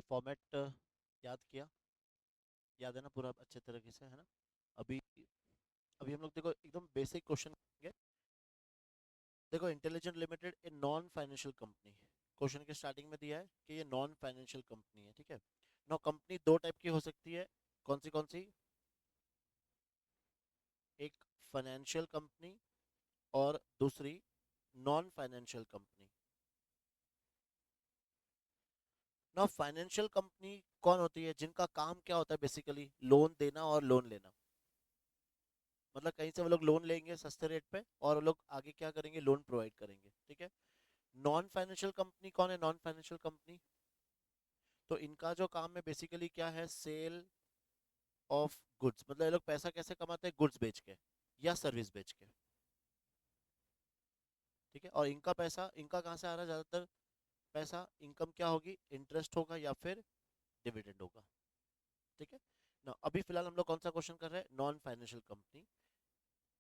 Format याद किया? याद है ना पूरा अच्छे तरीके से, है ना? अभी अभी हम लोग देखो एकदम बेसिक क्वेश्चन करेंगे। देखो, intelligent limited a non financial company, question के स्टार्टिंग में दिया है कि ये नॉन फाइनेंशियल कंपनी है, ठीक है। नो, कंपनी दो टाइप की हो सकती है। कौन सी? एक फाइनेंशियल कंपनी और दूसरी नॉन फाइनेंशियल कंपनी। ना, फाइनेंशियल कंपनी कौन होती है? जिनका काम क्या होता है बेसिकली? लोन देना और लोन लेना। मतलब कहीं से वो लोग लोन लेंगे सस्ते रेट पे और वो लोग आगे क्या करेंगे? लोन प्रोवाइड करेंगे, ठीक है। नॉन फाइनेंशियल कंपनी कौन है? नॉन फाइनेंशियल कंपनी तो इनका जो काम है बेसिकली क्या है? Sale of goods. मतलब ये लोग पैसा कैसे कमाते हैं? गुड्स बेच के या सर्विस बेच के, ठीक है। और इनका पैसा, इनका कहाँ से आ रहा है ज्यादातर? पैसा इनकम क्या होगी? इंटरेस्ट होगा या फिर डिविडेंड होगा, ठीक है ना। अभी फिलहाल हम लोग कौन सा क्वेश्चन कर रहे हैं? Non financial company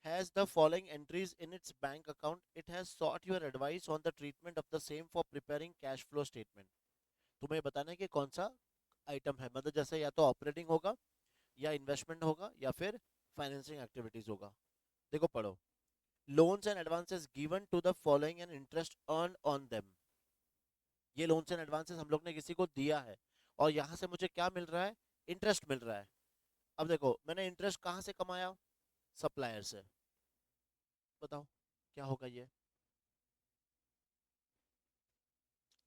has the following entries in its bank account. It has sought your advice on the treatment of the same for preparing cash flow statement. तुम्हें बताना है कि कौन सा आइटम है। मतलब जैसे या तो ऑपरेटिंग होगा, या इन्वेस्टमेंट होगा, या फिर फाइनेंसिंग एक्टिविटीज होगा। देखो पढ़ो। Loans and advances given to the following and interest earn on them. ये लोन्स एंड एडवांसेस हम लोग ने किसी को दिया है और यहाँ से मुझे क्या मिल रहा है? इंटरेस्ट मिल रहा है। अब देखो, मैंने इंटरेस्ट कहाँ से कमाया? सप्लायर से। बताओ क्या होगा ये?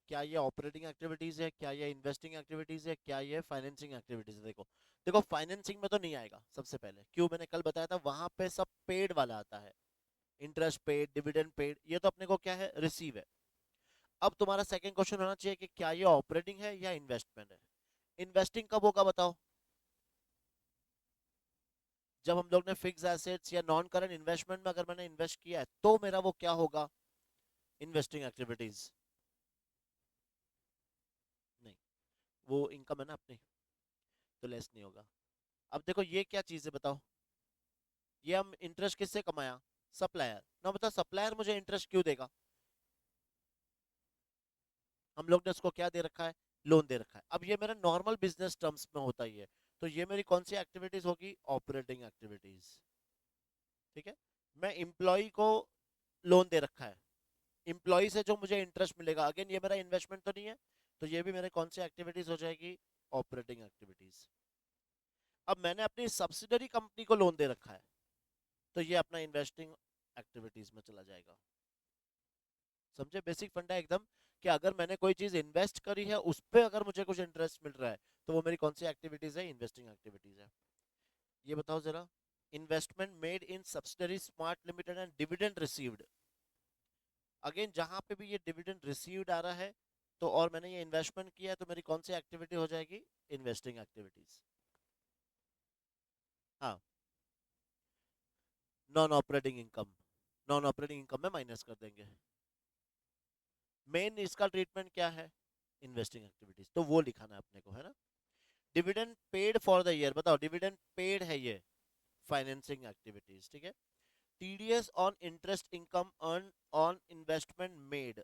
क्या ये ऑपरेटिंग एक्टिविटीज है? क्या ये इन्वेस्टिंग एक्टिविटीज है? क्या ये फाइनेंसिंग एक्टिविटीज है? देखो, देखो फाइनेंसिंग में तो नहीं आएगा सबसे पहले। क्यों? मैंने कल बताया था वहां पे सब पेड वाला आता है। इंटरेस्ट पेड, डिविडेंड पेड, ये तो अपने को क्या है? रिसीव है। अब तुम्हारा सेकंड क्वेश्चन होना चाहिए कि क्या ये ऑपरेटिंग है या इन्वेस्टमेंट है? इन्वेस्टिंग कब होगा बताओ? जब हम लोग ने फिक्स एसेट्स या नॉन करंट इन्वेस्टमेंट में अगर मैंने इन्वेस्ट किया है तो मेरा वो क्या होगा? Investing activities. नहीं, वो इनकम है ना अपनी, तो लेस नहीं होगा। अब देखो ये क्या चीज है बताओ? ये हम इंटरेस्ट किससे कमाया? सप्लायर ना। बता, सप्लायर मुझे इंटरेस्ट क्यों देगा? हम लोग ने उसको क्या दे रखा है? लोन दे रखा है। अब ये मेरा नॉर्मल बिजनेस टर्म्स में होता ही है। तो ये मेरी कौन सी एक्टिविटीज होगी? ऑपरेटिंग एक्टिविटीज, ठीक है। मैं इंप्लॉय को लोन दे रखा है, इंप्लॉय से जो मुझे इंटरेस्ट मिलेगा, अगेन ये मेरा इन्वेस्टमेंट तो नहीं है। तो ये भी मेरे कौन सी एक्टिविटीज हो जाएगी? Operating activities. अब मैंने अपनी सब्सिडरी कंपनी को लोन दे रखा है, तो ये अपना इन्वेस्टिंग एक्टिविटीज में चला जाएगा। समझे बेसिक फंडा एकदम? कि अगर मैंने कोई चीज इन्वेस्ट करी है उस पे अगर मुझे कुछ इंटरेस्ट मिल रहा है तो वो मेरी कौन सी एक्टिविटीज है? इन्वेस्टिंग एक्टिविटीज है। ये बताओ जरा। Investment made in subsidiary smart limited and dividend received. Again जहां पे भी ये डिविडेंड रिसीव्ड आ रहा है तो और मैंने ये इन्वेस्टमेंट किया है तो मेरी कौन सी एक्टिविटी हो जाएगी? Investing activities. हाँ, non operating income. Non operating income में माइनस कर देंगे। मेन इसका ट्रीटमेंट क्या है? इन्वेस्टिंग एक्टिविटीज, तो वो लिखाना है अपने को, है ना। Dividend paid for the year, बताओ डिविडेंड पेड है ये फाइनेंसिंग एक्टिविटीज, ठीक है। TDS on interest income earn on investment made.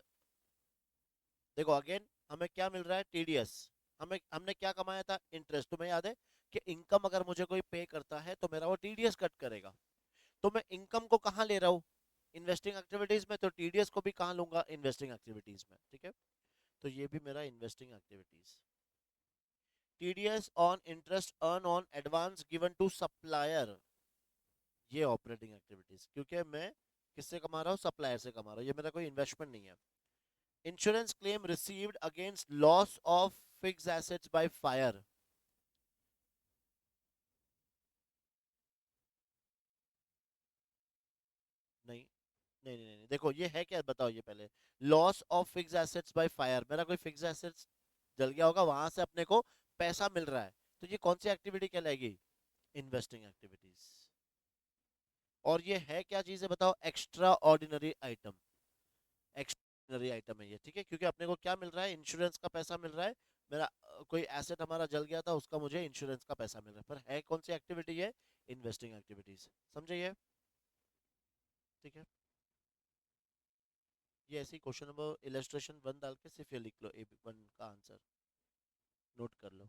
देखो अगेन, हमें क्या मिल रहा है? टीडीएस। हमें हमने क्या कमाया था? इंटरेस्ट। तुम्हें याद है कि इनकम अगर मुझे कोई पे करता है तो मेरा वो टीडीएस कट करेगा। तो मैं इनकम को कहाँ ले रहा हूँ? इन्वेस्टिंग एक्टिविटीज में। तो टीडीएस को भी कहाँ लूंगा? इन्वेस्टिंग एक्टिविटीज में, ठीक है। तो ये भी मेरा investing activities. TDS on interest earn on advance given to supplier, ये ऑपरेटिंग एक्टिविटीज, क्योंकि मैं किससे कमा रहा हूँ? सप्लायर से कमा रहा हूँ, ये मेरा कोई इन्वेस्टमेंट नहीं है। Insurance claim received against loss of fix assets by fire. नहीं, नहीं, देखो ये है क्या बताओ ये पहले। Loss of fix assets by fire, मेरा कोई फिक्स एसेट्स जल गया होगा, वहां से अपने को पैसा मिल रहा है। तो ये कौन सी एक्टिविटी कहलाएगी? Investing activities. और ये है क्या चीज है बताओ? Extra ordinary item. Extraordinary item है ये, ठीक है, क्योंकि अपने को क्या मिल रहा है? इंश्योरेंस का पैसा मिल रहा है। मेरा कोई एसेट हमारा जल गया था, उसका मुझे इंश्योरेंस का पैसा मिल रहा है, पर है कौन सी एक्टिविटी है? Investing activities. समझे ये? ठीक है। ये ऐसी क्वेश्चन नंबर इलस्ट्रेशन वन डाल के सिर्फ ये लिख लो, ए वन का आंसर। नोट कर लो।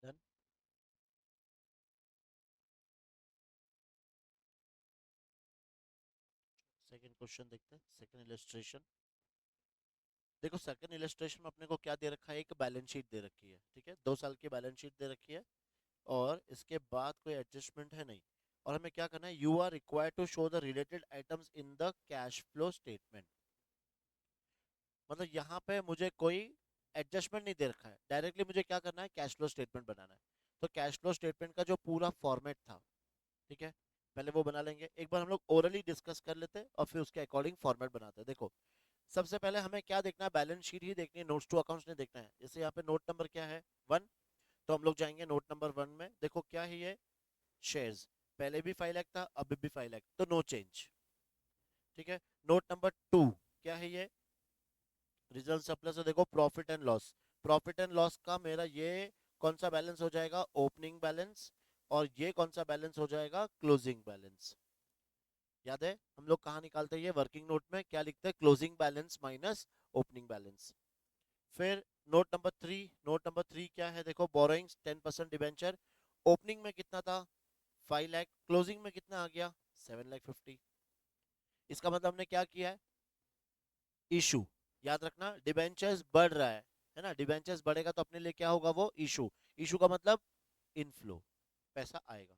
डन। सेकंड क्वेश्चन देखते हैं, सेकंड इलस्ट्रेशन। देखो सेकंड इलस्ट्रेशन में अपने को क्या दे रखा है, एक बैलेंस शीट दे रखी है, ठीक है, 2 साल की बैलेंस शीट दे रखी है, और इसके बाद कोई एडजस्टमेंट है नहीं। और हमें क्या करना है, you are required to show the related items in the cash flow statement. मतलब यहाँ पे मुझे कोई एडजस्टमेंट नहीं दे रखा है, डायरेक्टली मुझे क्या करना है, कैश फ्लो स्टेटमेंट बनाना है। तो कैश फ्लो स्टेटमेंट का जो पूरा फॉर्मेट था, ठीक है, पहले वो बना लेंगे। एक बार हम लोग ओरली डिस्कस कर लेते हैं और फिर उसके अकॉर्डिंग फॉर्मेट बनाते हैं। देखो सबसे पहले हमें क्या देखना है, बैलेंस शीट ही देखनी है, नोट्स टू अकाउंट्स नहीं देखना है। जैसे यहाँ पे नोट नंबर क्या है, 1। तो हम लोग जाएंगे नोट नंबर 1 में, देखो क्या है ये, शेयर्स। पहले भी 5 लाख था, अभी भी 5 लाख, तो नो चेंज, ठीक है। नोट नंबर 2 क्या है ये, रिजल्ट सरप्लस है, देखो profit and loss. Profit and loss का मेरा ये कौन सा बैलेंस हो जाएगा, ओपनिंग बैलेंस। और ये कौन सा बैलेंस हो जाएगा, क्लोजिंग बैलेंस। याद है हम लोग कहाँ निकालते हैं, ये वर्किंग नोट में क्या लिखते हैं, closing balance minus opening balance. फिर नोट नंबर 3 क्या है, देखो बोरोइंग्स 10% डिबेंचर। ओपनिंग में कितना था, 5 लाख, क्लोजिंग में कितना आ गया, 7 लाख 50। इसका मतलब हमने क्या किया है, इशू। याद रखना डिबेंचर्स बढ़ रहा है ना, डिबेंचर्स बढ़ेगा तो अपने लिए क्या होगा, वो इशू। इशू का मतलब इनफ्लो, पैसा आएगा।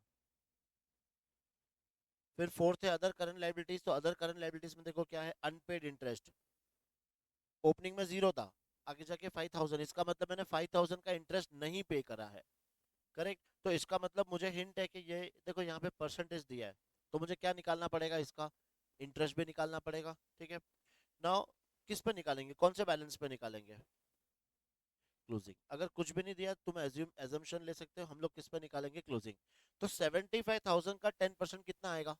फिर फोर्थ है अदर करंट लाइबिलिटीज। तो अदर करंट लाइबिलिटीज में देखो क्या है, अनपेड इंटरेस्ट। ओपनिंग में 0 था, आगे जाके 5,000, इसका मतलब मैंने 5,000 का इंटरेस्ट नहीं पे करा है। करेक्ट। तो इसका मतलब मुझे हिंट है कि ये देखो यहाँ पे परसेंटेज दिया है, तो मुझे क्या निकालना पड़ेगा, इसका इंटरेस्ट भी निकालना पड़ेगा, ठीक है। नाउ किस पे निकालेंगे, कौन से बैलेंस पे निकालेंगे, क्लोजिंग। अगर कुछ भी नहीं दिया तुम एजम्पशन ले सकते हो, हम लोग किस पे निकालेंगे, क्लोजिंग। तो 75,000 का 10% कितना आएगा,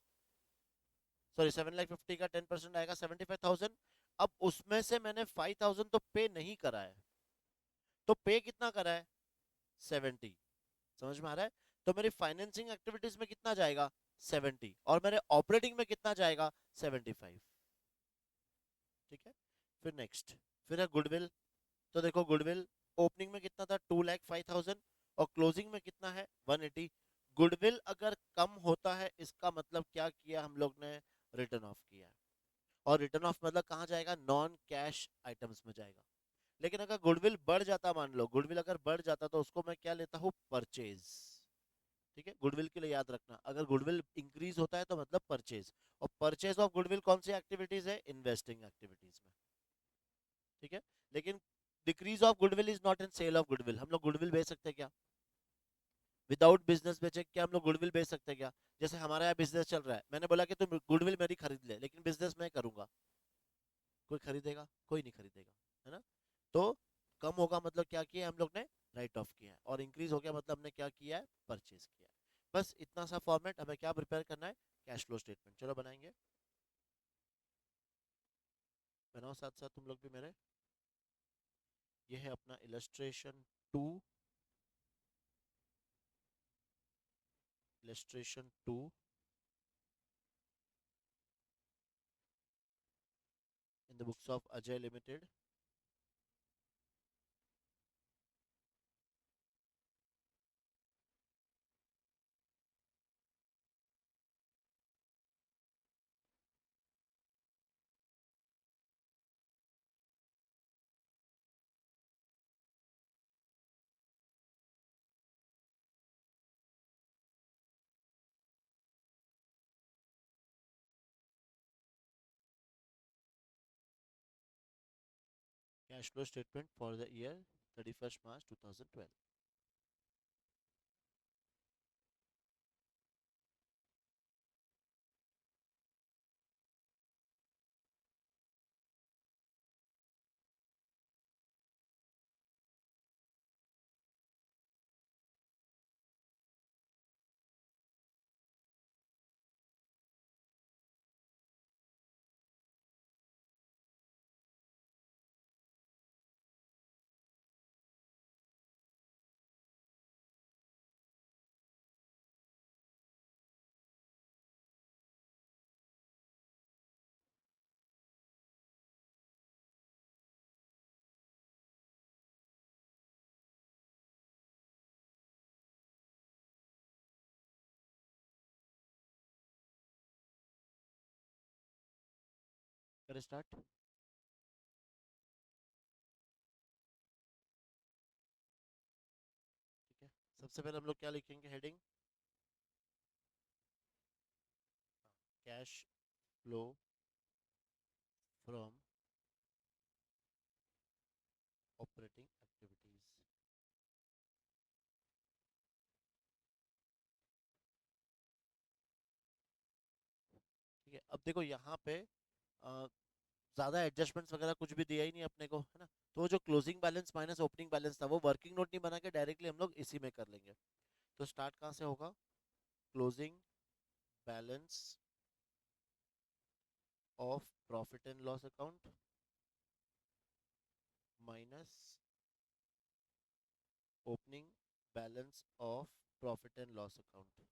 सॉरी 7 लाख 50 का 10% आएगा 75,000। अब उसमें से मैंने 5,000 तो पे नहीं करा है, तो पे कितना करा है, 70। समझ में आ रहा है। तो मेरी फाइनेंसिंग एक्टिविटीज में कितना जाएगा, 70, और मेरे ऑपरेटिंग में कितना जाएगा, 75। ठीक है। फिर नेक्स्ट, फिर है गुडविल। तो देखो गुडविल ओपनिंग में कितना था, 2,05,000, और क्लोजिंग में कितना है, 180। गुडविल अगर कम होता है इसका मतलब क्या किया हम लोग ने, रिटर्न ऑफ किया है। और रिटर्न ऑफ मतलब कहाँ जाएगा, नॉन कैश आइटम्स में जाएगा। लेकिन अगर गुडविल बढ़ जाता, मान लो गुडविल अगर बढ़ जाता, तो उसको मैं क्या लेता हूँ, परचेज। ठीक है, गुडविल के लिए याद रखना, अगर गुडविल इंक्रीज होता है तो मतलब परचेज। और परचेज ऑफ गुडविल कौन सी एक्टिविटीज है, इन्वेस्टिंग एक्टिविटीज में। ठीक है। लेकिन decrease of goodwill is not in sale of goodwill. हम लोग गुडविल बेच सकते हैं क्या, विदाउट बिजनेस बेचे क्या हम लोग गुडविल बेच सकते हैं क्या। जैसे हमारा यहाँ बिजनेस चल रहा है, मैंने बोला कि तुम गुडविल मेरी खरीद ले, लेकिन बिजनेस मैं करूंगा, कोई खरीदेगा, कोई नहीं खरीदेगा, है ना। तो कम होगा मतलब क्या किया हम लोग ने, राइट ऑफ किया है। और इंक्रीज हो गया मतलब हमने क्या किया है, परचेज किया है। बस इतना सा फॉर्मेट हमें क्या प्रिपेयर करना है, कैश फ्लो स्टेटमेंट। चलो बनाएंगे, बनाओ साथ साथ तुम लोग भी मेरे। ये है अपना illustration 2। illustration 2 in the books of Ajay Limited. Cash flow statement for the year 31st March 2012. करें स्टार्ट. ठीक है, सबसे पहले हम लोग क्या लिखेंगे heading? Cash flow from operating activities. ठीक है, अब देखो यहाँ पे ज़्यादा एडजस्टमेंट्स वगैरह कुछ भी दिया ही नहीं अपने को, है ना. तो जो closing balance minus opening balance था वो वर्किंग नोट नहीं बना के डायरेक्टली हम लोग इसी में कर लेंगे. तो स्टार्ट कहाँ से होगा? Closing balance of profit and loss account minus opening balance of profit and loss account.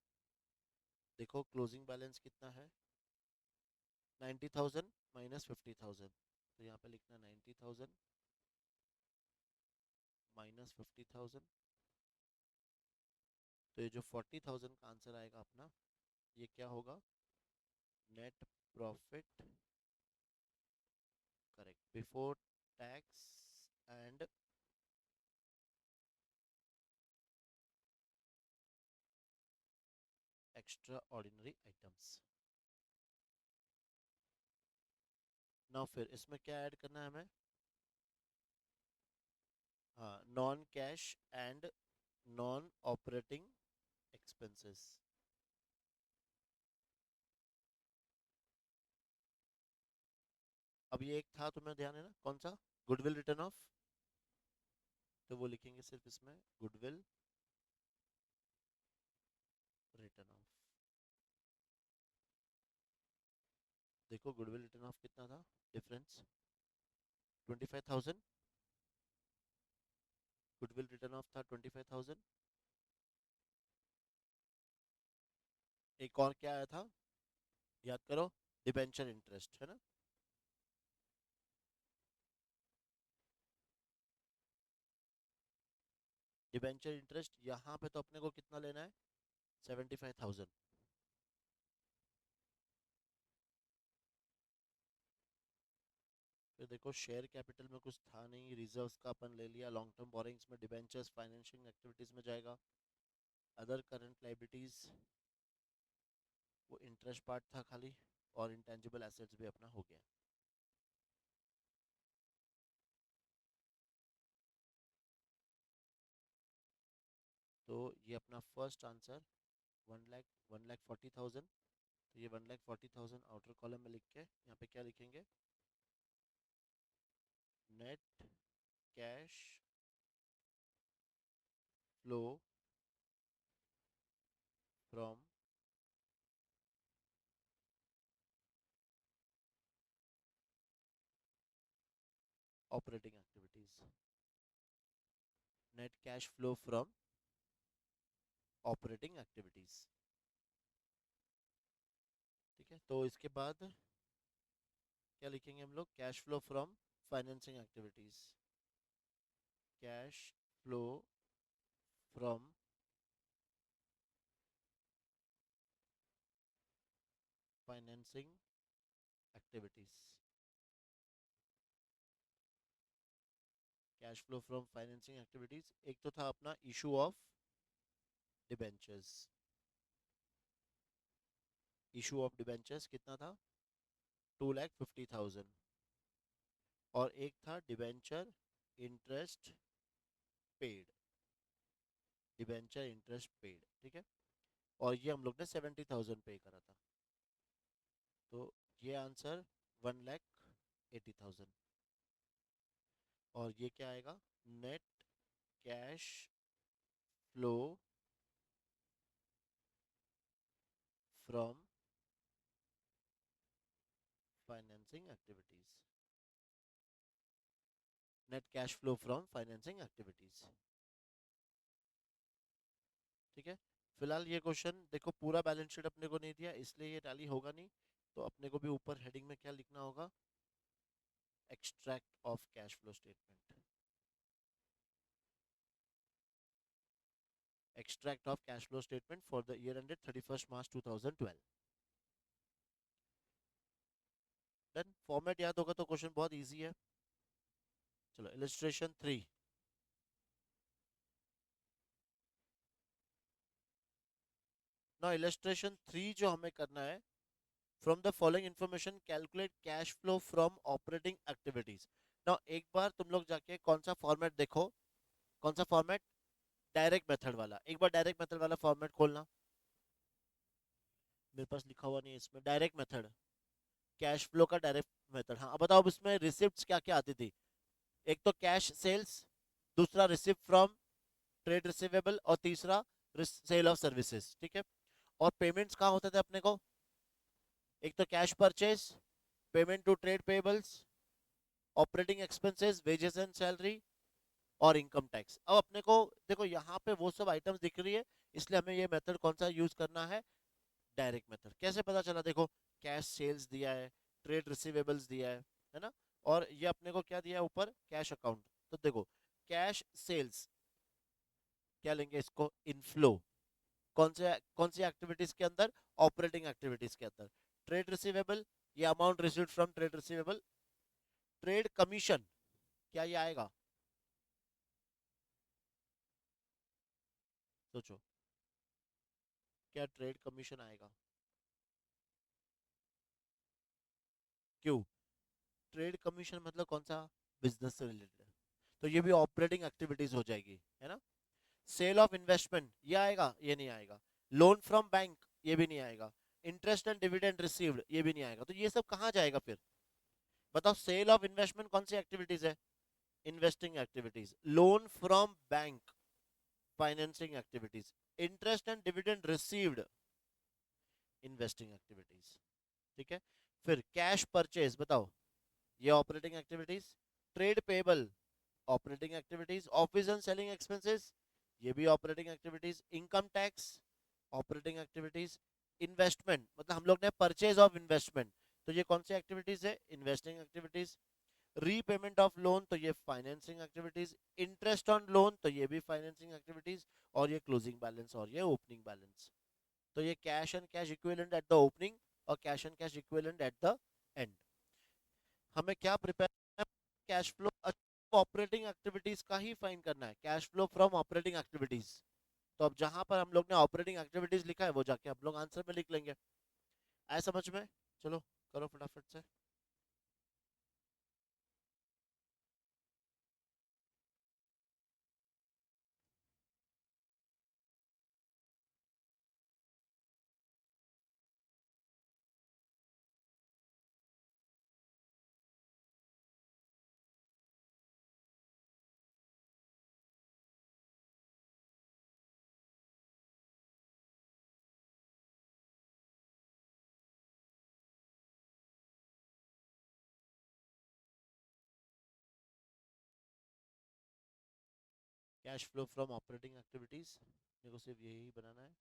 देखो क्लोजिंग बैलेंस कितना है? 90,000 माइनस 50,000. तो यहाँ पे लिखना 90,000 माइनस 50,000. तो ये जो 40,000 का आंसर आएगा अपना, ये क्या होगा? Net profit, correct, before tax and extra ordinary items. Now फिर इसमें क्या ऐड करना है हमें? हाँ, non cash and non operating expenses. अब ये एक था, तुम्हें ध्यान है ना, कौन सा? Goodwill return of. तो वो लिखेंगे सिर्फ इसमें गुडविल रिटर्न ऑफ. देखो गुडविल रिटर्न ऑफ कितना था डिफरेंस? 25,000. गुडविल रिटर्न ऑफ था 25,000. एक और क्या आया था, याद करो? डिबेंचर इंटरेस्ट, है ना. डिबेंचर इंटरेस्ट यहाँ पे तो अपने को कितना लेना है? 75,000. फिर देखो शेयर कैपिटल में कुछ था नहीं, रिजर्व्स का अपन ले लिया. लॉन्ग टर्म बोरिंग्स में डिबेंचर्स फाइनेंशिंग एक्टिविटीज में जाएगा. अदर करंट लाइबिलिटीज वो इंटरेस्ट पार्ट था खाली. और इंटेंजिबल एसेट्स भी अपना हो गया. तो ये अपना फर्स्ट आंसर 1,40,000. तो ये 1,40,000 आउटर कॉलम में लिख के यहाँ पे क्या लिखेंगे? Net cash flow from operating activities. Net cash flow from operating activities. तो इसके बाद क्या लिखेंगे हम लोग? Cash flow from financing activities. Cash flow from financing activities. Cash flow from financing activities, एक तो था अपना issue of debentures. Issue of debentures कितना था? 2,50,000। और एक था debenture interest paid. Debenture interest paid, ठीक है। और ये हम लोग ने 70,000 पे करा था। तो ये आंसर 1,80,000। और ये क्या आएगा? Net cash flow from financing activities. Net cash flow from financing activities, ठीक है। फिलहाल ये क्वेश्चन देखो, पूरा बैलेंस शीट अपने को नहीं दिया, इसलिए ये टैली होगा नहीं। तो अपने को भी ऊपर हेडिंग में क्या लिखना होगा? Extract of cash flow statement. Extract of cash flow statement for the year ended 31st March 2012। Done. Format याद होगा तो क्वेश्चन बहुत इजी है। चलो इलस्ट्रेशन 3। ना इलस्ट्रेशन 3 जो हमें करना है, from the following information calculate cash flow from operating activities. ना एक बार तुम लोग जाके कौन सा फॉर्मेट देखो, कौन सा फॉर्मेट? डायरेक्ट मेथड वाला। एक बार डायरेक्ट मेथड वाला फॉर्मेट खोलना। मेरे पास लिखा हुआ नहीं है इसमें, डायरेक्ट मेथड। कैश फ्लो का डायरेक्ट मेथड। हाँ, अब बताओ इसमें रिसिप्ट्स क्या क्या आती थी? एक तो कैश सेल्स, दूसरा रिसिप्ट फ्रॉम ट्रेड रिसीवेबल, और तीसरा सेल ऑफ सर्विसेज, ठीक है। और पेमेंट्स कहाँ होते थे अपने को? एक तो cash purchase, payment to trade payables, operating expenses, wages and salary, और इनकम टैक्स। अब अपने को देखो यहाँ पे वो सब आइटम्स दिख रही है, इसलिए हमें ये मेथड कौन सा यूज करना है? Direct method. कैसे पता चला? देखो, कैश सेल्स दिया है, ट्रेड रिसीवेबल्स दिया है ना। और ये अपने को क्या दिया है ऊपर? Cash account. तो देखो, कैश सेल्स क्या लेंगे इसको? इनफ्लो। कौन सी एक्टिविटीज के अंदर? ऑपरेटिंग एक्टिविटीज के अंदर। ट्रेड रिसीवेबल, ये amount received from trade receivable. Trade commission, क्या ये आएगा? सोचो, क्या ट्रेड कमीशन आएगा? क्यों? ट्रेड कमीशन मतलब कौन सा? बिजनेस से रिलेटेड। तो ये भी ऑपरेटिंग एक्टिविटीज हो जाएगी, है ना। सेल ऑफ इन्वेस्टमेंट, ये आएगा? ये नहीं आएगा। लोन फ्रॉम बैंक, ये भी नहीं आएगा। इंटरेस्ट एंड डिविडेंड रिसीव्ड, ये भी नहीं आएगा। तो ये सब कहाँ जाएगा फिर? बताओ, सेल ऑफ इन्वेस्टमेंट कौन सी एक्टिविटीज है? Investing activities. Loan from bank, financing activities. Interest and dividend received, investing activities, ठीक है। फिर कैश परचेज, बताओ, ये operating activities. Trade payable, operating activities. Office and selling expenses, ये भी operating activities. Income tax, operating activities. Investment मतलब हम लोग ने परचेज ऑफ इन्वेस्टमेंट, तो ये कौन सी एक्टिविटीज है? Investing activities. Repayment of loan, तो ये financing activities. Interest on loan, तो ये भी फाइनेंसिंग एक्टिविटीज। और ये क्लोजिंग बैलेंस और ये ओपनिंग बैलेंस। तो ये cash and cash equivalent at the opening और cash and cash equivalent at the end. हमें क्या prepare? Cash flow operating activities का ही फाइन करना है, cash flow from operating activities. तो अब जहां पर हम लोग ने ऑपरेटिंग एक्टिविटीज लिखा है वो जाके हम लोग आंसर में लिख लेंगे। आए समझ में? चलो करो फटाफट से। Cash flow from operating activities, मेरे को सिर्फ यही बनाना है।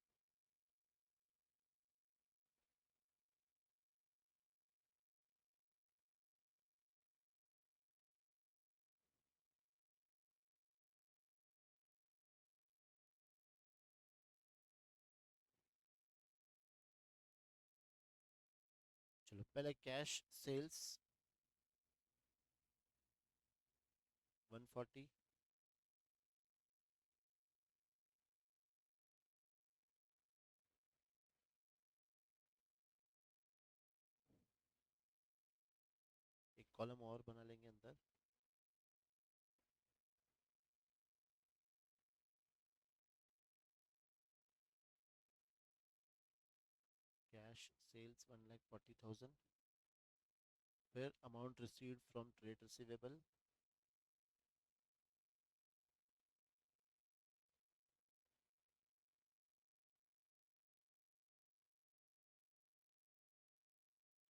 पहले कैश सेल्स 140, एक कॉलम और बना लेंगे अंदर, कैश सेल्स 1,40,000, फिर amount received from trade receivable,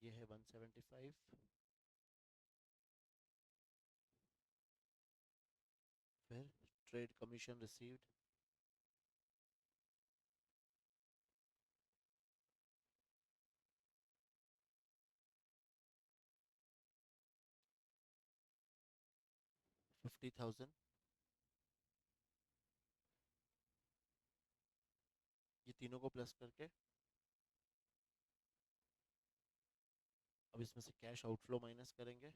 ये है 175, फिर ट्रेड कमीशन रिसीव्ड 50,000, ये तीनों को प्लस करके अब इसमें से कैश आउटफ्लो माइनस करेंगे,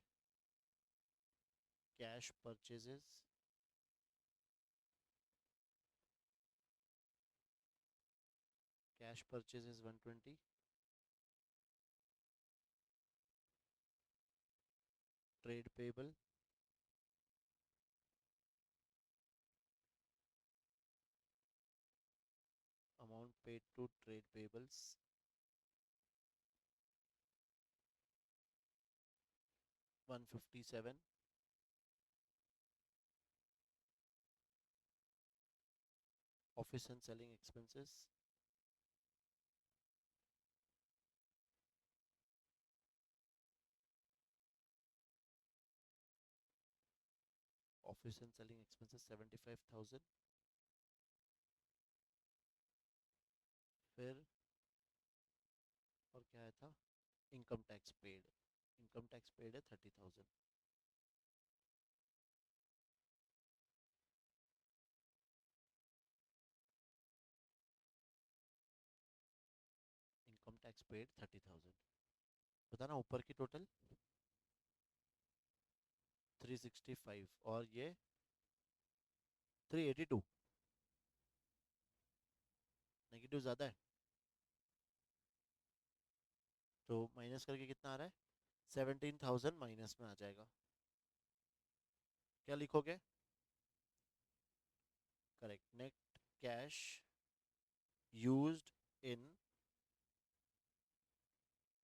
cash purchases, cash purchases 120, trade payable, amount paid to trade payables 157, office and selling expenses 75,000, फिर और क्या आया था, इनकम टैक्स पेड है 30,000, इनकम टैक्स पेड 30,000, बताना ऊपर की टोटल 365 और ये 382, नेगेटिव ज्यादा है तो माइनस करके कितना आ रहा है, 17,000 माइनस में आ जाएगा। क्या लिखोगे, correct, net cash used in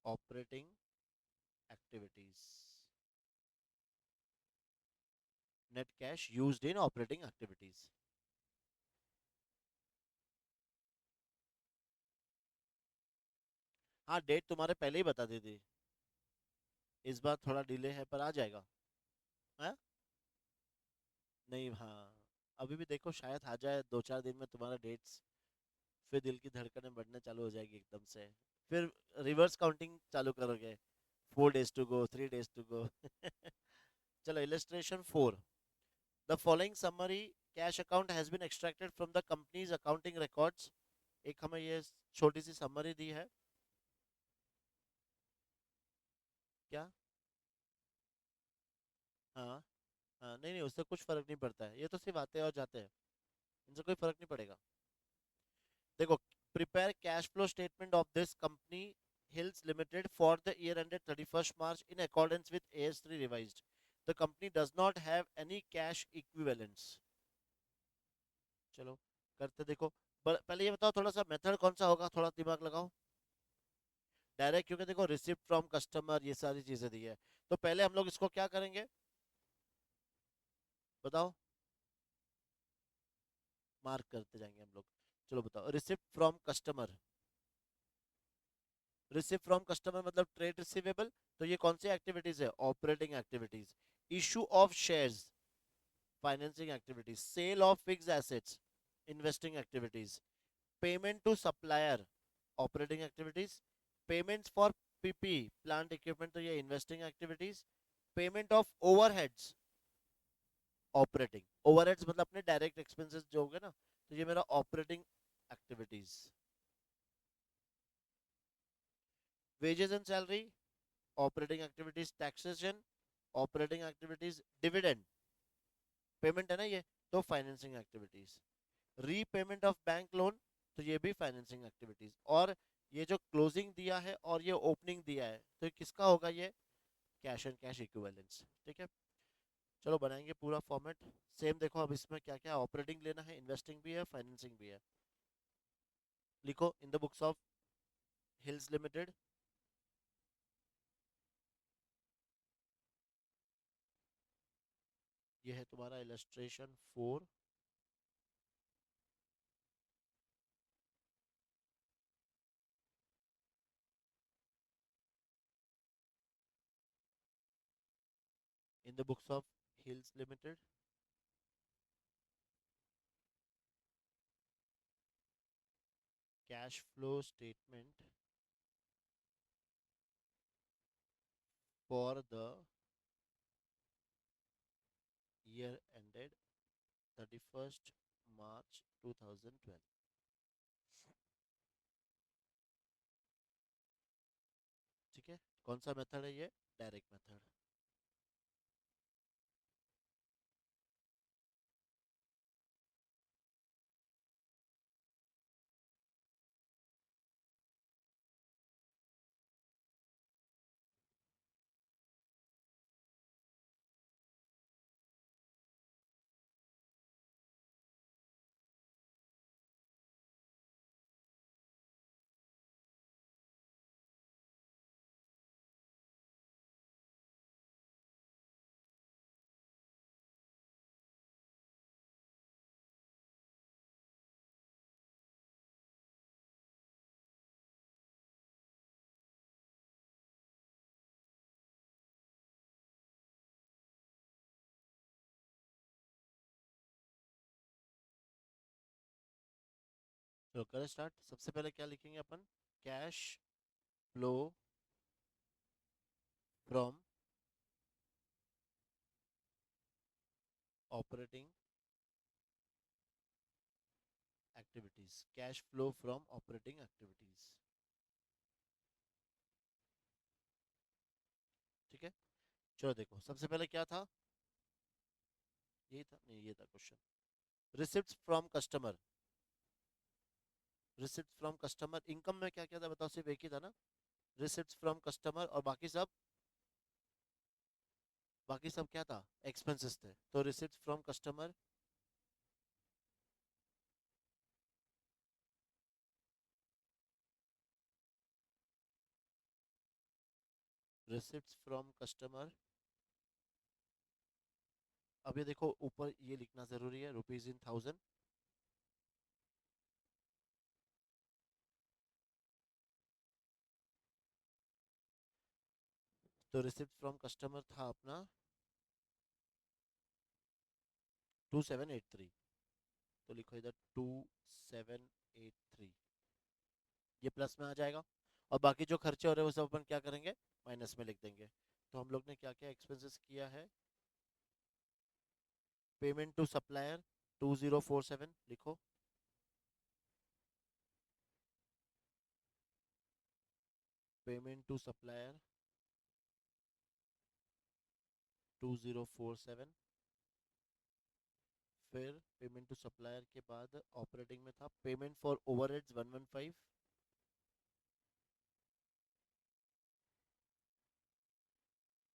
operating activities, net cash used in operating activities. हाँ डेट तुम्हारे पहले ही बता दी थी, इस बार थोड़ा डिले है पर आ जाएगा। हाँ नहीं, हाँ अभी भी देखो शायद आ जाए 2-4 दिन में तुम्हारा डेट्स, फिर दिल की धड़कनें बढ़ने चालू हो जाएगी एकदम से, फिर रिवर्स काउंटिंग चालू करोगे, 4 days to go, 3 days to go. चलो illustration 4, the following summary cash account has been extracted from the company's accounting records, एक हमें ये छोटी सी समरी दी है, क्या, हाँ हाँ नहीं नहीं उससे कुछ फर्क नहीं पड़ता है, ये तो सिर्फ आते हैं और जाते हैं, इनसे कोई फर्क नहीं पड़ेगा। देखो, prepare cash flow statement of this company hills limited for the year ended 31st March in accordance with AS3 revised. The company does not have any cash equivalents. चलो करते देखो, पहले ये बताओ थोड़ा सा मेथड कौन सा होगा, थोड़ा दिमाग लगाओ। डायरेक्ट, क्योंकि देखो रिसिप्ट फ्रॉम कस्टमर ये सारी चीजें दी है, तो पहले हम लोग इसको क्या करेंगे, बताओ, मार्क करते जाएंगे हम लोग। चलो बताओ, receipt from customer, receipt from customer मतलब ट्रेड रिसीवेबल, तो ये कौन सी एक्टिविटीज है, operating activities. Issue of shares, financing activities. Sale of fixed assets, investing activities. Payment to supplier, operating activities. Payments for PP, plant equipment, तो ये investing activities. Payment of overheads, operating, overheads मतलब अपने direct expenses जो होंगे ना, तो ये मेरा operating activities. Wages and salary, operating activities taxation, operating activities dividend payment है ना ये, तो financing activities. Repayment of bank loan, तो ये भी फाइनेंसिंग एक्टिविटीज। और ये जो क्लोजिंग दिया है और ये ओपनिंग दिया है, तो ये किसका होगा? ये कैश एंड कैश इक्विवेलेंस। ठीक है, चलो बनाएंगे पूरा फॉर्मेट सेम। देखो अब इसमें क्या क्या ऑपरेटिंग लेना है, इन्वेस्टिंग भी है, फाइनेंसिंग भी है। लिखो in the books of hills limited, ये है तुम्हारा illustration 4। In the books of hills limited, cash flow statement for the year ended 31st March 2012। ठीक है, कौन सा मेथड है ये? Direct method. तो करें स्टार्ट। सबसे पहले क्या लिखेंगे अपन? Cash flow from operating activities, cash flow from operating activities. ठीक है, चलो देखो सबसे पहले क्या था, यही था नहीं, ये था question. Receipt from customer, receipt from customer. Income में क्या क्या था बताओ? सिर्फ एक ही था ना, रिसिप्ट फ्रॉम कस्टमर, और बाकी सब, बाकी सब क्या था? एक्सपेंसेस थे। तो receipt from customer, receipt from customer. अब ये देखो ऊपर ये लिखना जरूरी है, रुपीज इन थाउजेंड। तो रिसिप्ट फ्रॉम कस्टमर था अपना 2783। तो लिखो इधर 2783, ये प्लस में आ जाएगा। और बाकी जो खर्चे हो रहे हैं वो सब अपन क्या करेंगे? माइनस में लिख देंगे। तो हम लोग ने क्या क्या एक्सपेंसेस किया है? पेमेंट टू सप्लायर 2047 लिखो, पेमेंट टू सप्लायर 2047। फिर पेमेंट टू सप्लायर के बाद ऑपरेटिंग में था payment for overheads 115,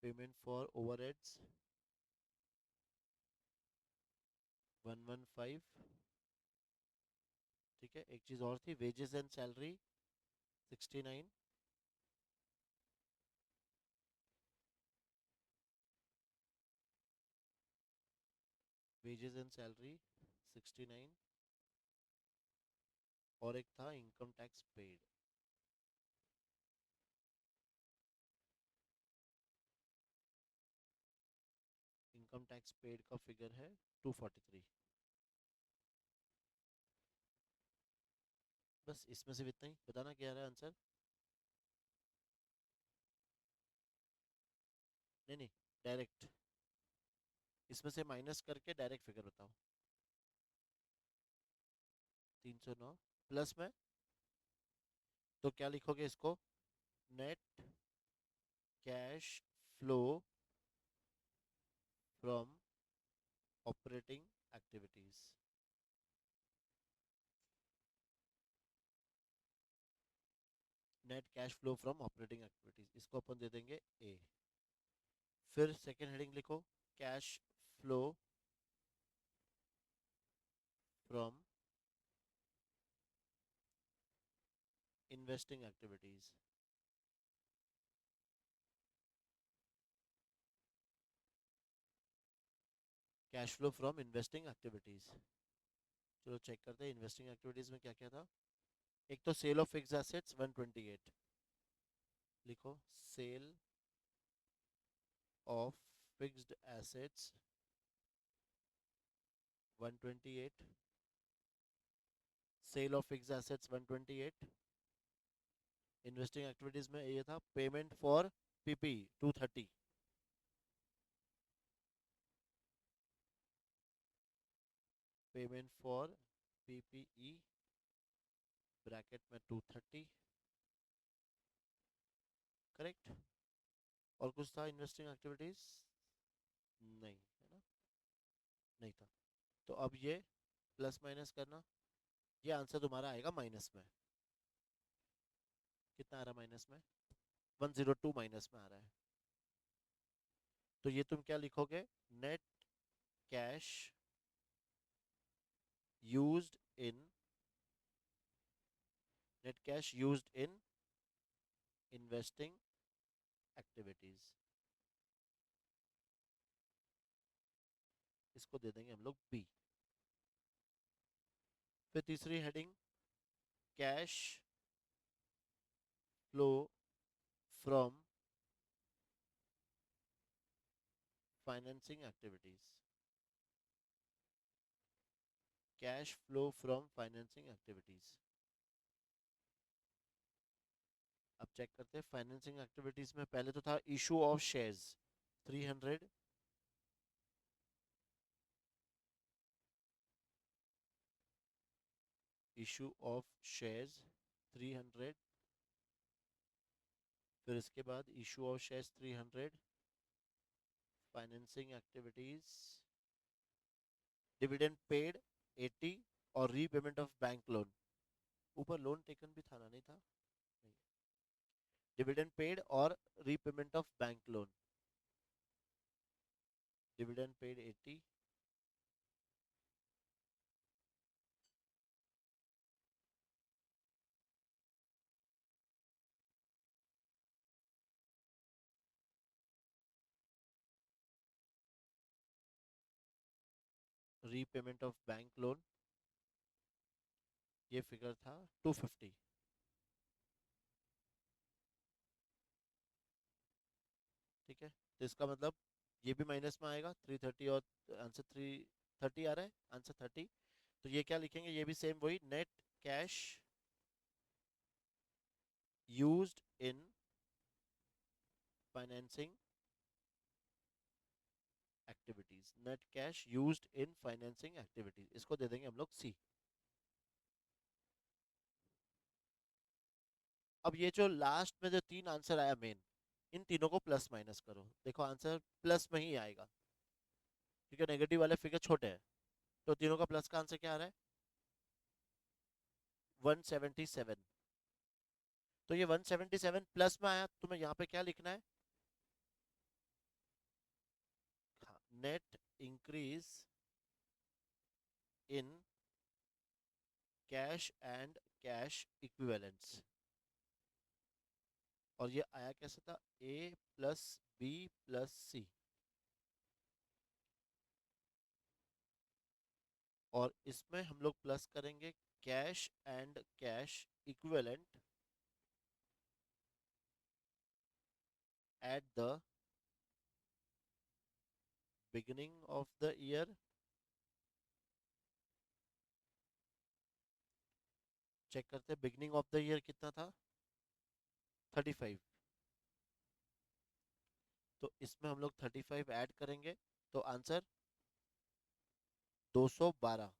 payment for overheads 115। ठीक है, एक चीज और थी, wages and salary 69, wages and salary 69। और एक था income tax paid, income tax paid का फिगर है 243। बस इसमें से इतना ही बताना, क्या रहा है आंसर? नहीं नहीं, डायरेक्ट इसमें से माइनस करके डायरेक्ट फिगर बताओ। 309 प्लस में, तो क्या लिखोगे इसको? Net cash flow from operating activities. Net cash flow from operating activities, इसको अपन दे देंगे ए। फिर सेकेंड हेडिंग लिखो, cash flow from investing activities. Cash flow from investing activities. चलो चेक करते हैं इन्वेस्टिंग एक्टिविटीज में क्या क्या था। एक तो सेल ऑफ फिक्स्ड एसेट्स 128, लिखो sale of fixed assets 128, sale of fixed assets 128। Investing activities में ये था payment for PP 230, payment for PPE bracket में 230, करेक्ट। और कुछ था इन्वेस्टिंग एक्टिविटीज? नहीं है ना, नहीं था। तो अब ये प्लस माइनस करना, ये आंसर तुम्हारा आएगा माइनस में। कितना आ रहा है माइनस में? 102 माइनस में आ रहा है। तो ये तुम क्या लिखोगे, net cash used in, net cash used in investing activities. इसको दे देंगे हम लोग बी। फिर तीसरी heading, cash flow from financing activities. Cash flow from financing activities. अब चेक करते हैं फाइनेंसिंग एक्टिविटीज में। पहले तो था issue of shares 300, issue of shares 300। फिर इसके बाद issue of shares 300, financing activities, dividend paid 80, और रीपेमेंट ऑफ बैंक लोन। ऊपर लोन टेकन भी था ना, नहीं था? नहीं। डिविडेंड पेड और repayment of bank loan. Dividend paid 80, repayment of bank loan, ये फिगर था 250। ठीक है, तो इसका मतलब ये भी माइनस में आएगा 330, और आंसर 330 आ रहा है, आंसर 30। तो ये क्या लिखेंगे, ये भी सेम वही, net cash used in financing activities. Net cash used in financing activities, इसको दे देंगे हम लोग सी। अब ये जो लास्ट में जो तीन आंसर आया मेन, इन तीनों को प्लस माइनस करो, देखो आंसर प्लस में ही आएगा, क्योंकि नेगेटिव वाले फिगर छोटे हैं। तो तीनों का प्लस का आंसर क्या आ रहा है? 177। तो ये 177 प्लस में आया, तुम्हें यहाँ पे क्या लिखना है? Net increase in cash and cash equivalents. और ये आया कैसे था, A plus B plus C. और इसमें हम लोग प्लस करेंगे cash and cash equivalent at the beginning of the year. Check करते हैं बिगिनिंग ऑफ द ईयर कितना था, 35। तो इसमें हम लोग 35 ऐड करेंगे, तो आंसर 212।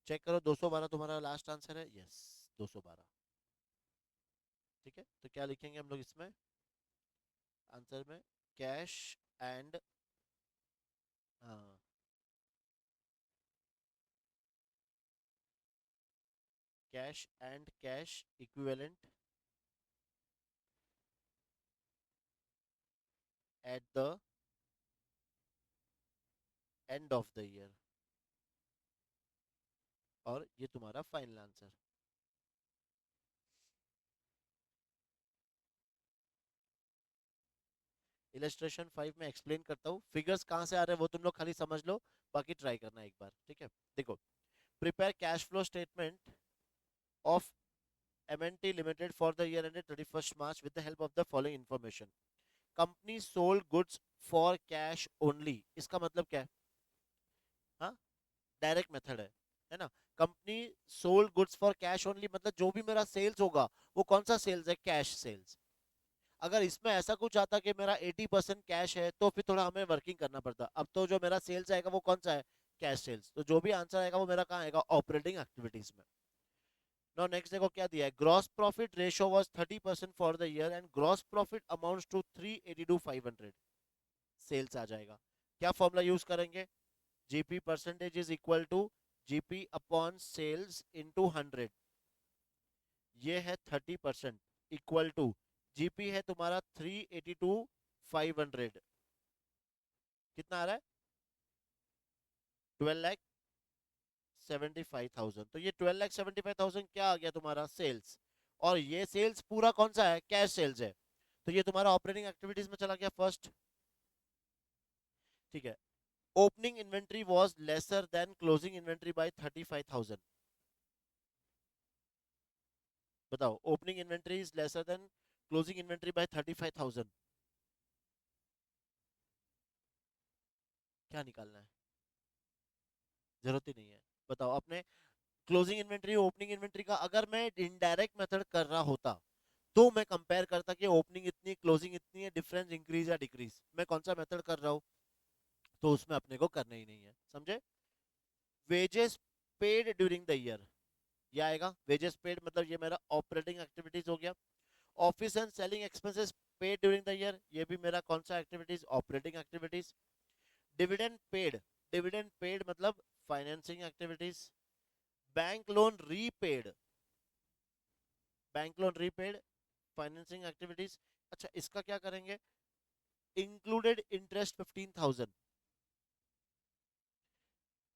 चेक करो 212 तुम्हारा लास्ट आंसर है, यस 212। ठीक है, तो क्या लिखेंगे हम लोग इसमें, आंसर में कैश एंड, हाँ, cash and cash equivalent at the end of the year, और ये तुम्हारा फाइनल आंसर। इलस्ट्रेशन 5 में एक्सप्लेन करता हूँ, फिगर्स कहाँ से आ रहे हैं वो तुम लोग खाली समझ लो, बाकी ट्राई करना एक बार, ठीक है। देखो, prepare cash flow statement of M&T Limited for the year ended 31st March with the help of the following information. Company sold goods for cash only. इसका मतलब क्या है? हाँ, डायरेक्ट मेथड है ना। Company sold goods for cash only, मतलब जो भी मेरा सेल्स होगा वो कौन सा सेल्स है? Cash sales. अगर इसमें ऐसा कुछ आता कि मेरा 80% कैश है तो फिर थोड़ा हमें वर्किंग करना पड़ता। अब तो जो मेरा सेल्स आएगा वो कौन सा है? Cash sales. तो जो भी आंसर आएगा वो मेरा कहाँ आएगा? ऑपरेटिंग एक्टिविटीज में। नाउ नेक्स्ट देखो क्या दिया है। Gross profit ratio was 30% for the year and gross profit amounts to 382,500। Sales आ जाएगा। क्या फॉर्मूला यूज करेंगे? GP percentage is equal to GP upon sales into 100। ये है 30% इक्वल टू जीपी है तुम्हारा 382,500। कितना आ रहा है? 12,75,000। तो ये 12,75,000 क्या आ गया तुम्हारा? सेल्स। और ये सेल्स पूरा कौन सा है? कैश सेल्स है। तो ये तुम्हारा ऑपरेटिंग एक्टिविटीज में चला गया फर्स्ट, ठीक है। Opening inventory was lesser than closing inventory by 35,000। बताओ, opening inventory is lesser than closing inventory by 35,000, क्या निकालना है? जरूरत ही नहीं है। बताओ आपने क्लोजिंग इन्वेंट्री ओपनिंग इन्वेंट्री का अगर मैं इनडायरेक्ट मेथड कर रहा होता तो मैं कंपेयर करता कि ओपनिंग इतनी क्लोजिंग इतनी है, डिफरेंस इंक्रीज या डिक्रीज। मैं कौन सा मेथड कर रहा हूँ तो उसमें अपने को करना ही नहीं है, समझे। Wages paid during the year, ये आएगा। वेजेस पेड मतलब ये मेरा ऑपरेटिंग एक्टिविटीज हो गया। Office and selling expenses paid during the year, ये भी मेरा कौन सा activities? Operating activities. Dividend paid, dividend paid मतलब financing activities. Bank loan repaid, bank loan repaid financing activities. अच्छा, इसका क्या करेंगे? Included interest 15,000।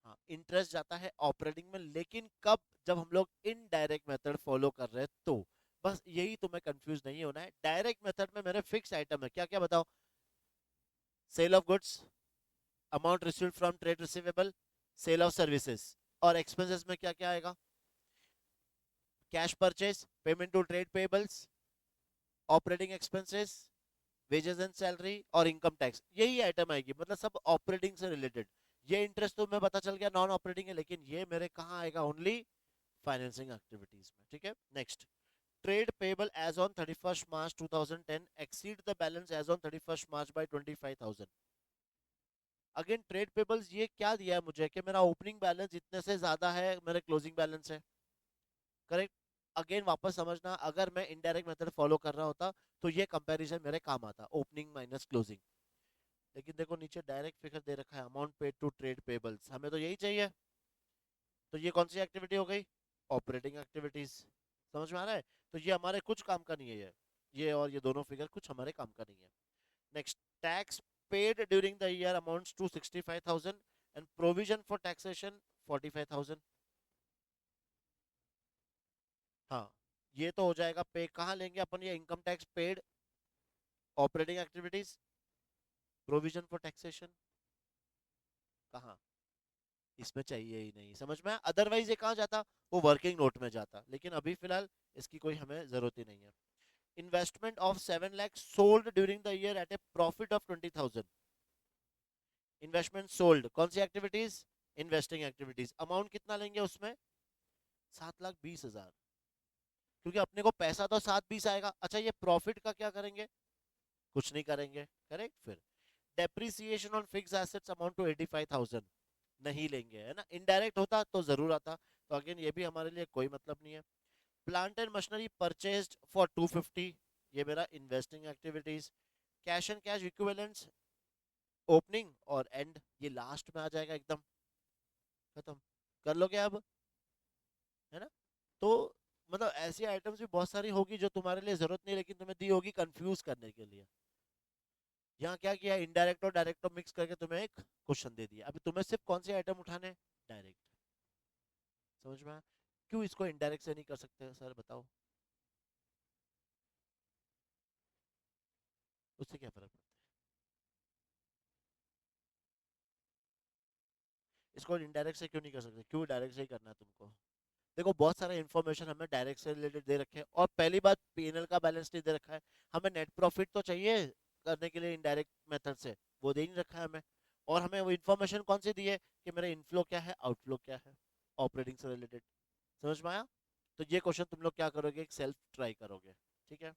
हाँ, इंटरेस्ट जाता है ऑपरेटिंग में, लेकिन कब? जब हम लोग इनडायरेक्ट मेथड फॉलो कर रहे हैं तो। बस यही तुम्हें कंफ्यूज नहीं होना है। डायरेक्ट मेथड में मेरे फिक्स आइटम है, क्या क्या बताओ? Sale of goods, amount received from trade receivable, sale of services. और एक्सपेंसेस में क्या क्या आएगा? Cash purchase, payment to trade payables, operating expenses, wages and salary और इनकम टैक्स। यही आइटम आएगी, मतलब सब ऑपरेटिंग से रिलेटेड। ये इंटरेस्ट तो मैं पता चल गया नॉन ऑपरेटिंग है, लेकिन ये मेरे कहाँ आएगा? ओनली फाइनेंसिंग एक्टिविटीज में, ठीक है। Next, trade payable as on 31st March 2010 exceed the balance as on 31st March by 25,000। Again trade payables ये क्या दिया है मुझे कि मेरा ओपनिंग बैलेंस इतने से ज्यादा है मेरे क्लोजिंग बैलेंस है, करेक्ट। अगेन वापस समझना, अगर मैं इनडायरेक्ट मेथड फॉलो कर रहा होता तो ये कंपैरिजन मेरे काम आता, ओपनिंग माइनस क्लोजिंग। लेकिन देखो नीचे डायरेक्ट फिगर दे रखा है, amount paid to trade payables, हमें तो यही चाहिए। तो ये कौन सी एक्टिविटी हो गई? Operating activities. समझ में आ रहा है? तो ये हमारे कुछ काम का नहीं है, ये और ये दोनों फिगर कुछ हमारे काम का नहीं है। Next, tax paid during the year amounts to 65,000 and provision for taxation 45,000। हाँ, ये तो हो जाएगा पे। कहाँ लेंगे अपन ये income tax paid? Operating activities, provision for taxation, कहाँ? इसमें चाहिए ही नहीं, समझ में? अदरवाइज ये कहाँ जाता? वो वर्किंग नोट में जाता, लेकिन अभी फिलहाल इसकी कोई हमें जरूरत ही नहीं है। Investment of 7 lakh sold during the year at a profit of 20,000। Investment sold कौन सी एक्टिविटीज? Investing activities. अमाउंट कितना लेंगे उसमें? 7,20,000। क्योंकि अपने को पैसा तो 7,20 आएगा। अच्छा, ये प्रॉफिट का क्या करेंगे? कुछ नहीं करेंगे, करेक्ट। फिर depreciation on fix assets amount to 85,000, नहीं लेंगे, है ना। इनडायरेक्ट होता तो जरूर आता, तो अगेन ये भी हमारे लिए कोई मतलब नहीं है। Plant and machinery purchased for 250, ये मेरा investing activities. Cash and cash equivalents opening और एंड, ये लास्ट में आ जाएगा एकदम, खत्म। कर लो क्या अब, है ना? तो मतलब ऐसी आइटम्स भी बहुत सारी होगी जो तुम्हारे लिए जरूरत नहीं, लेकिन तुम्हें दी होगी कंफ्यूज करने के लिए। यहाँ क्या किया, इनडायरेक्ट और डायरेक्ट मिक्स करके तुम्हें एक क्वेश्चन दे दिया। अभी तुम्हें सिर्फ कौन से आइटम उठाने हैं, डायरेक्ट। समझ में आया? क्यों इसको इनडायरेक्ट से नहीं कर सकते सर, बताओ। उससे क्या फर्क पड़ता है? इसको इनडायरेक्ट से क्यों नहीं कर सकते, क्यों डायरेक्ट से ही करना है तुमको? देखो बहुत सारा इन्फॉर्मेशन हमें डायरेक्ट से रिलेटेड दे रखे हैं, और पहली बात पीएनएल का बैलेंस नहीं दे रखा है। हमें नेट प्रॉफिट तो चाहिए करने के लिए इनडायरेक्ट मेथड से, वो दे नहीं रखा है हमें। और हमें वो इन्फॉर्मेशन कौन सी दी है कि मेरा इनफ्लो क्या है, आउटफ्लो क्या है, ऑपरेटिंग से रिलेटेड। समझ में आया? तो ये क्वेश्चन तुम लोग क्या करोगे, एक सेल्फ ट्राई करोगे, ठीक है?